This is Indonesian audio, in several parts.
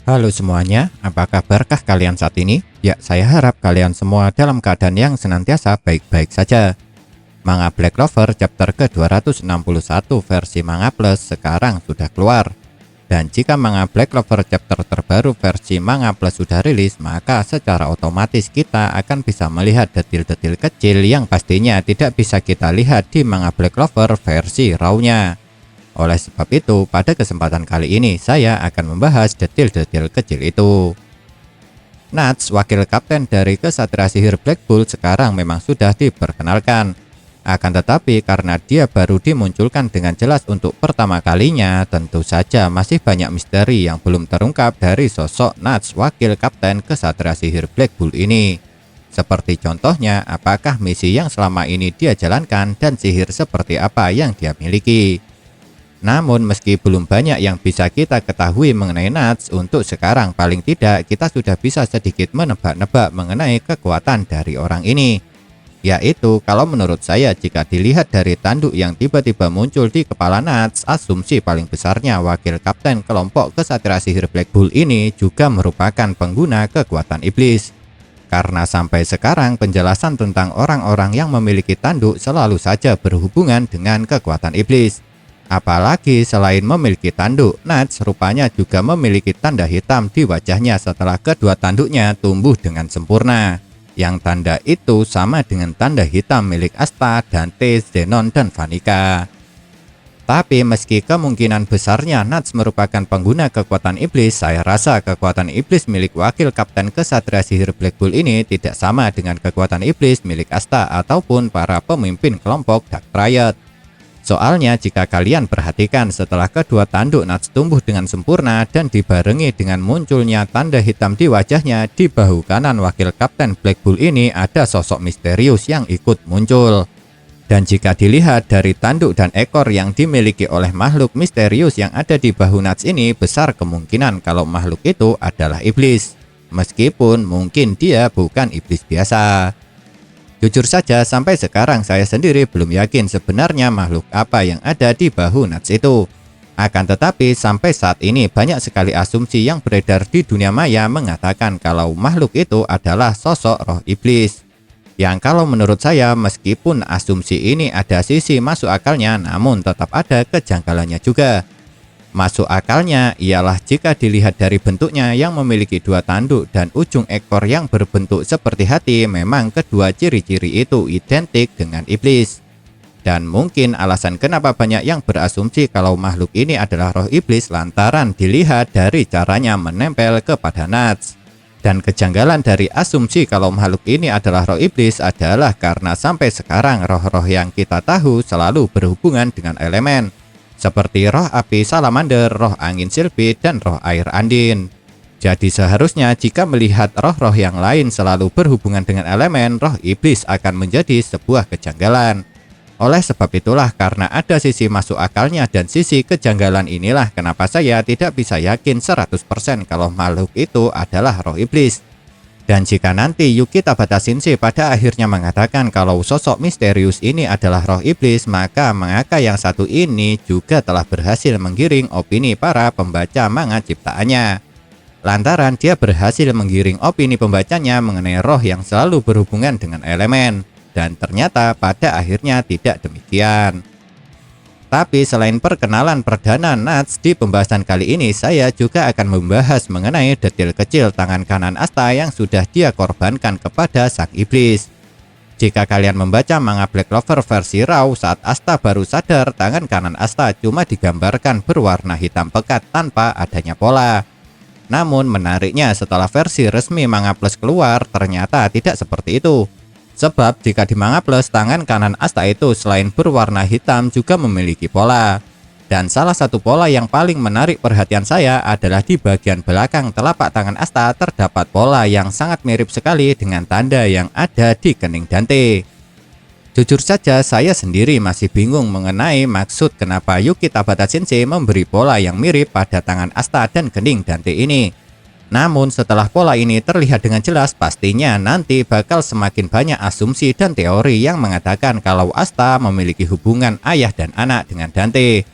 Halo semuanya, apa kabarkah kalian saat ini? Ya, saya harap kalian semua dalam keadaan yang senantiasa baik-baik saja. Manga Black Clover chapter ke-261 versi Manga Plus sekarang sudah keluar. Dan jika Manga Black Clover chapter terbaru versi Manga Plus sudah rilis, maka secara otomatis kita akan bisa melihat detil-detil kecil yang pastinya tidak bisa kita lihat di Manga Black Clover versi raw-nya. Oleh sebab itu, pada kesempatan kali ini saya akan membahas detil-detil kecil itu. Nuts, wakil kapten dari Kesatria Sihir Black Bull, sekarang memang sudah diperkenalkan. Akan tetapi karena dia baru dimunculkan dengan jelas untuk pertama kalinya, tentu saja masih banyak misteri yang belum terungkap dari sosok Nuts, wakil kapten Kesatria Sihir Black Bull ini. Seperti contohnya, apakah misi yang selama ini dia jalankan dan sihir seperti apa yang dia miliki. Namun meski belum banyak yang bisa kita ketahui mengenai Nuts, untuk sekarang paling tidak kita sudah bisa sedikit menebak-nebak mengenai kekuatan dari orang ini. Yaitu kalau menurut saya jika dilihat dari tanduk yang tiba-tiba muncul di kepala Nuts, asumsi paling besarnya wakil kapten kelompok Kesatria Sihir Black Bull ini juga merupakan pengguna kekuatan iblis. Karena sampai sekarang penjelasan tentang orang-orang yang memiliki tanduk selalu saja berhubungan dengan kekuatan iblis. Apalagi selain memiliki tanduk, Nuts rupanya juga memiliki tanda hitam di wajahnya setelah kedua tanduknya tumbuh dengan sempurna. Yang tanda itu sama dengan tanda hitam milik Asta, Dante, Zenon, dan Vanica. Tapi meski kemungkinan besarnya Nuts merupakan pengguna kekuatan iblis, saya rasa kekuatan iblis milik wakil kapten Kesatria Sihir Black Bull ini tidak sama dengan kekuatan iblis milik Asta ataupun para pemimpin kelompok Dark Triad. Soalnya jika kalian perhatikan setelah kedua tanduk Nuts tumbuh dengan sempurna dan dibarengi dengan munculnya tanda hitam di wajahnya, di bahu kanan wakil kapten Black Bull ini ada sosok misterius yang ikut muncul. Dan jika dilihat dari tanduk dan ekor yang dimiliki oleh makhluk misterius yang ada di bahu Nuts ini, besar kemungkinan kalau makhluk itu adalah iblis. Meskipun mungkin dia bukan iblis biasa. Jujur saja sampai sekarang saya sendiri belum yakin sebenarnya makhluk apa yang ada di bahu Nuts itu. Akan tetapi sampai saat ini banyak sekali asumsi yang beredar di dunia maya mengatakan kalau makhluk itu adalah sosok roh iblis. Yang kalau menurut saya meskipun asumsi ini ada sisi masuk akalnya, namun tetap ada kejanggalannya juga. Masuk akalnya ialah jika dilihat dari bentuknya yang memiliki dua tanduk dan ujung ekor yang berbentuk seperti hati, memang kedua ciri-ciri itu identik dengan iblis. Dan mungkin alasan kenapa banyak yang berasumsi kalau makhluk ini adalah roh iblis lantaran dilihat dari caranya menempel kepada Nuts. Dan kejanggalan dari asumsi kalau makhluk ini adalah roh iblis adalah karena sampai sekarang roh-roh yang kita tahu selalu berhubungan dengan elemen. Seperti roh api salamander, roh angin silphid, dan roh air andin. Jadi seharusnya jika melihat roh-roh yang lain selalu berhubungan dengan elemen, roh iblis akan menjadi sebuah kejanggalan. Oleh sebab itulah karena ada sisi masuk akalnya dan sisi kejanggalan inilah kenapa saya tidak bisa yakin 100% kalau makhluk itu adalah roh iblis. Dan jika nanti Yuki Tabata Sensei pada akhirnya mengatakan kalau sosok misterius ini adalah roh iblis, maka mangaka yang satu ini juga telah berhasil menggiring opini para pembaca manga ciptaannya. Lantaran dia berhasil menggiring opini pembacanya mengenai roh yang selalu berhubungan dengan elemen. Dan ternyata pada akhirnya tidak demikian. Tapi selain perkenalan perdana Nuts di pembahasan kali ini, saya juga akan membahas mengenai detil kecil tangan kanan Asta yang sudah dia korbankan kepada sang iblis. Jika kalian membaca manga Black Clover versi raw, saat Asta baru sadar tangan kanan Asta cuma digambarkan berwarna hitam pekat tanpa adanya pola. Namun menariknya setelah versi resmi Manga Plus keluar, ternyata tidak seperti itu. Sebab jika di Manga Plus, tangan kanan Asta itu selain berwarna hitam juga memiliki pola. Dan salah satu pola yang paling menarik perhatian saya adalah di bagian belakang telapak tangan Asta terdapat pola yang sangat mirip sekali dengan tanda yang ada di kening Dante. Jujur saja saya sendiri masih bingung mengenai maksud kenapa Yuki Tabata Sensei memberi pola yang mirip pada tangan Asta dan kening Dante ini. Namun setelah pola ini terlihat dengan jelas, pastinya nanti bakal semakin banyak asumsi dan teori yang mengatakan kalau Asta memiliki hubungan ayah dan anak dengan Dante.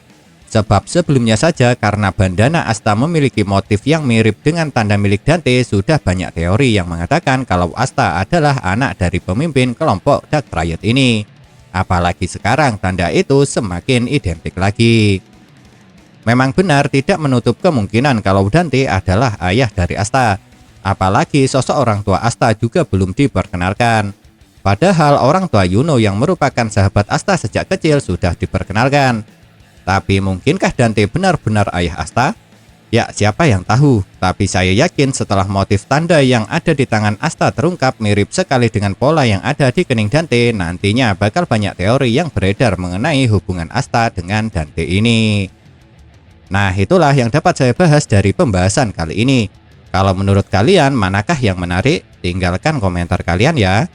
Sebab sebelumnya saja karena bandana Asta memiliki motif yang mirip dengan tanda milik Dante, sudah banyak teori yang mengatakan kalau Asta adalah anak dari pemimpin kelompok Dark Triad ini. Apalagi sekarang tanda itu semakin identik lagi. Memang benar tidak menutup kemungkinan kalau Dante adalah ayah dari Asta. Apalagi sosok orang tua Asta juga belum diperkenalkan. Padahal orang tua Yuno yang merupakan sahabat Asta sejak kecil sudah diperkenalkan. Tapi mungkinkah Dante benar-benar ayah Asta? Ya, siapa yang tahu. Tapi saya yakin setelah motif tanda yang ada di tangan Asta terungkap mirip sekali dengan pola yang ada di kening Dante, nantinya bakal banyak teori yang beredar mengenai hubungan Asta dengan Dante ini. Nah, itulah yang dapat saya bahas dari pembahasan kali ini. Kalau menurut kalian, manakah yang menarik? Tinggalkan komentar kalian ya.